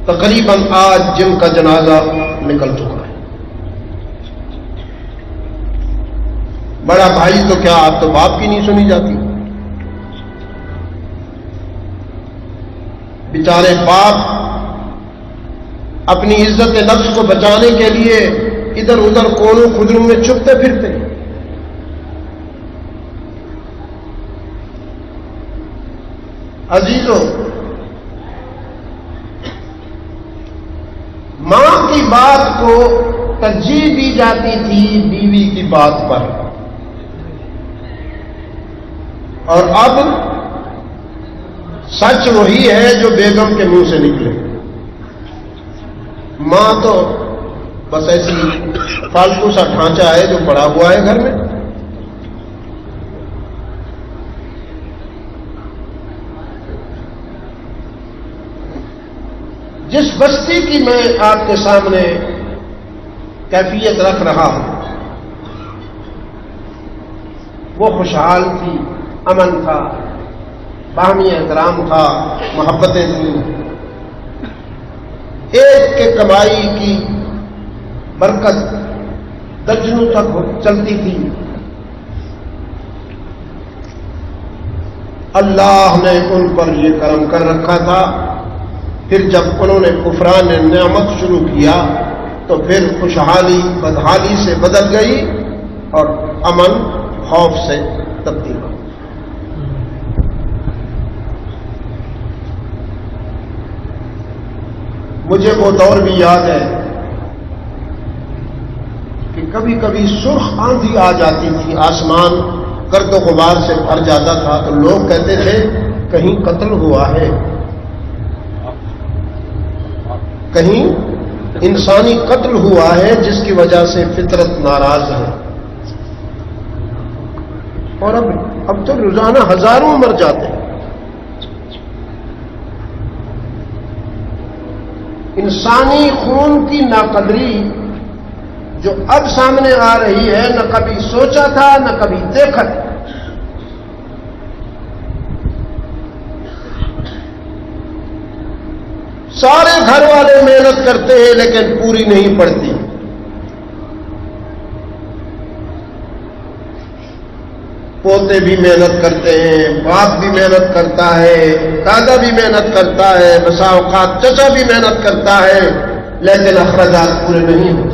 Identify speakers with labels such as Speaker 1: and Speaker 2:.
Speaker 1: تقریباً آج جن کا جنازہ نکل چکا ہے۔ بڑا بھائی تو کیا آپ تو باپ کی نہیں سنی جاتی؟ بیچارے باپ اپنی عزت نفس کو بچانے کے لیے ادھر ادھر کونوں خدروں میں چھپتے پھرتے ہیں۔ عزیزو، ماں کی بات کو ترجیح دی جاتی تھی بیوی کی بات پر، اور اب سچ وہی ہے جو بیگم کے منہ سے نکلے۔ ماں تو بس ایسی فالتو سا ڈھانچہ ہے جو پڑا ہوا ہے گھر میں۔ جس بستی کی میں آپ کے سامنے کیفیت رکھ رہا ہوں وہ خوشحال تھی، امن تھا، باہمی احترام تھا، محبتیں تھیں، ایک کے کمائی کی برکت درجنوں تک چلتی تھی۔ اللہ نے ان پر یہ کرم کر رکھا تھا، پھر جب انہوں نے کفران نعمت شروع کیا تو پھر خوشحالی بدحالی سے بدل گئی اور امن خوف سے تبدیل ہو۔ مجھے وہ دور بھی یاد ہے کہ کبھی کبھی سرخ آندھی آ جاتی تھی، آسمان گرد و غبار سے بھر جاتا تھا تو لوگ کہتے تھے کہیں قتل ہوا ہے، کہیں انسانی قتل ہوا ہے جس کی وجہ سے فطرت ناراض ہے۔ اور اب تو روزانہ ہزاروں مر جاتے ہیں۔ انسانی خون کی ناقدری جو اب سامنے آ رہی ہے، نہ کبھی سوچا تھا نہ کبھی دیکھا تھا۔ سارے گھر والے محنت کرتے ہیں لیکن پوری نہیں پڑتی۔ پوتے بھی محنت کرتے ہیں، باپ بھی محنت کرتا ہے، دادا بھی محنت کرتا ہے، بسا اوقات چچا بھی محنت کرتا ہے، لیکن اخراجات پورے نہیں ہوتے۔